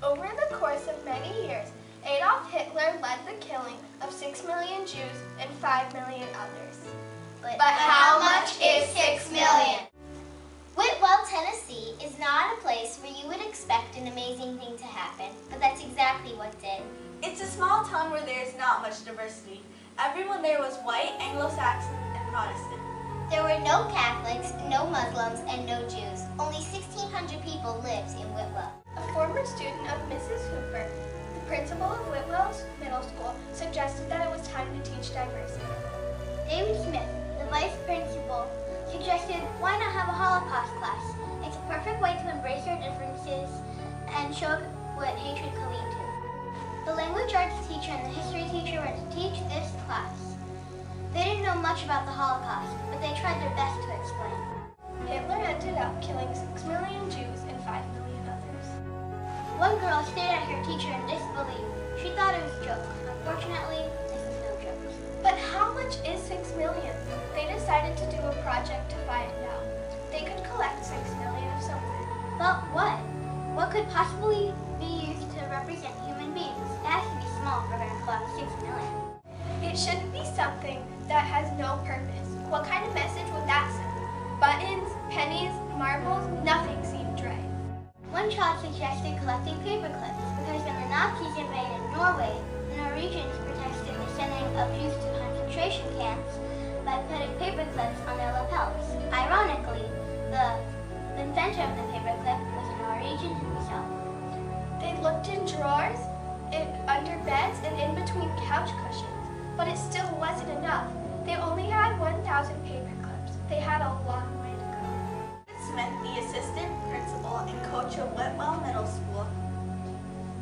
Over the course of many years, Adolf Hitler led the killing of 6 million Jews and 5 million others. But how much is 6 million? Whitwell, Tennessee is not a place where you would expect an amazing thing to happen, but that's exactly what did. It's a small town where there is not much diversity. Everyone there was white, Anglo-Saxon, and Protestant. There were no Catholics, no Muslims, and no Jews. Only 1,600 people lived in Whitwell. A former student of Mrs. Hooper, the principal of Whitwell's middle school, suggested that it was time to teach diversity. David Smith, the vice principal, suggested, why not have a Holocaust class? It's a perfect way to embrace your differences and show what hatred can lead to. The language arts teacher and the history teacher were to teach this class. They didn't know much about the Holocaust, but they tried their best to explain. Hitler ended up killing 6 million Jews and 5 million others. One girl stared at her teacher in disbelief. She thought it was a joke. Unfortunately, this was no joke. But how much is 6 million? They decided to do a project to find out. They could collect 6 million of something. But what? What could possibly be used to represent human beings? It has to be small for her to collect 6 million. It shouldn't be something that has no purpose. What kind of message would that send? Buttons, pennies, marbles, nothing seemed right. One child suggested collecting paperclips because when the Nazis invaded Norway, the Norwegians protested the sending of Jews to concentration camps by putting paperclips on their lapels. Ironically, the inventor of the paperclip was a Norwegian himself. They looked in drawers, under beds, and in between couch cushions, but it still wasn't enough. They only had 1,000 paperclips. They had a long way to go. Smith, the assistant principal and coach of Whitwell Middle School,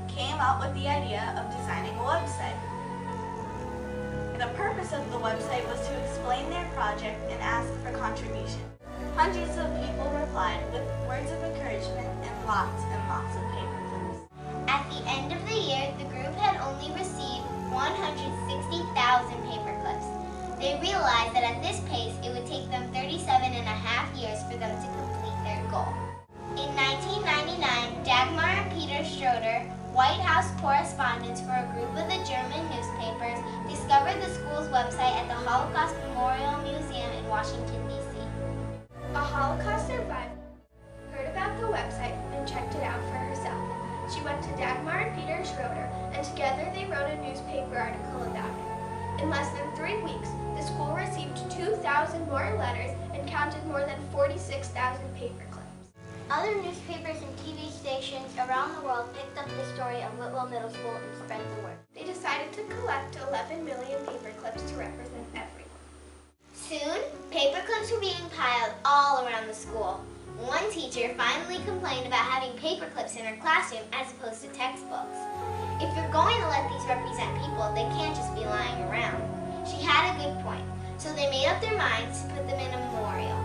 came up with the idea of designing a website. The purpose of the website was to explain their project and ask for contributions. Hundreds of people replied with words of encouragement and lots of paperclips. At the end of the year, the group had only received 160,000 paperclips. They realized that at this pace, it would take them 37.5 years for them to complete their goal. In 1999, Dagmar and Peter Schroeder, White House correspondents for a group of the German newspapers, discovered the school's website at the Holocaust Memorial Museum in Washington, D.C. A Holocaust survivor heard about the website and checked it out for herself. She went to Dagmar and Peter Schroeder, and together they wrote a newspaper article about it. In less than 3 weeks, the school received 2,000 more letters and counted more than 46,000 paperclips. Other newspapers and TV stations around the world picked up the story of Whitwell Middle School and spread the word. They decided to collect 11 million paperclips to represent everyone. Soon, paperclips were being piled all around the school. One teacher finally complained about having paperclips in her classroom as opposed to textbooks. If you're going to let these represent people, they can't just be lying around. She had a good point, so they made up their minds to put them in a memorial.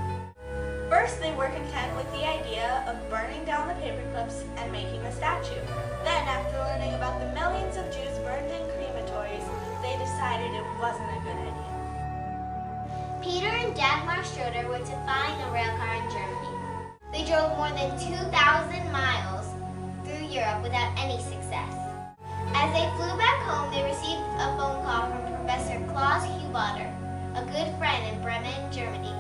First, they were content with the idea of burning down the paperclips and making a statue. Then, after learning about the millions of Jews burned in crematories, they decided it wasn't a good idea. Peter and Dagmar Schroeder were to find a railcar in Germany. They drove more than 2,000 miles through Europe without any success. As they flew back home, they received a phone call from Professor Klaus Hubader, a good friend in Bremen, Germany.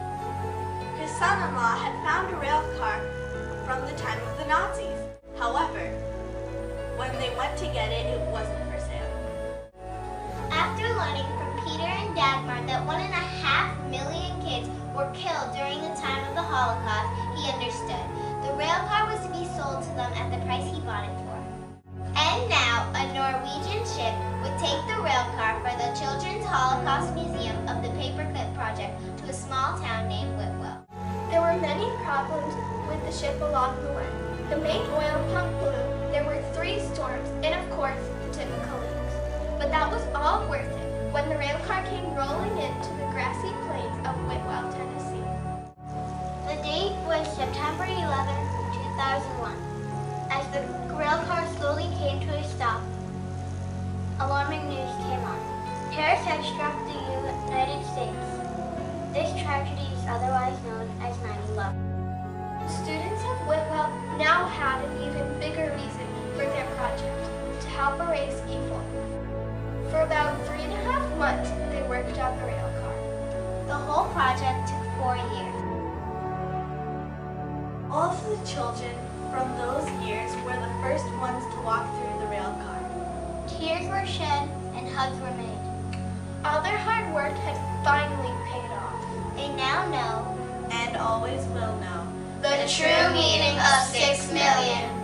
His son-in-law had found a rail car from the time of the Nazis. However, when they went to get it, it wasn't for sale. After learning from Peter and Dagmar that 1.5 million kids were killed during the time of the Holocaust, he understood. The rail car was to be sold to them at the price he bought it for. And now, a Norwegian ship would take the rail car for the Children's Holocaust Museum of the Paperclip Project to a small town named Whitwell. There were many problems with the ship along the way. The main oil pump blew, there were 3 storms, and of course, the typical leaks. But that was all worth it when the rail car came rolling into the grassy plains of Whitwell, Tennessee. The date was September 11, 2001. As the rail car slowly came to a stop, alarming news came on. Terrorists had struck the United States. This tragedy is otherwise known as 9/11. Students of Whitwell now had an even bigger reason for their project, to help erase evil. For about 3.5 months, they worked on the rail car. The whole project took 4 years. All of the children from those years were the first ones to walk through the rail car. Tears were shed and hugs were made. All their hard work had finally paid off. They now know And always will know the true meaning of 6 million.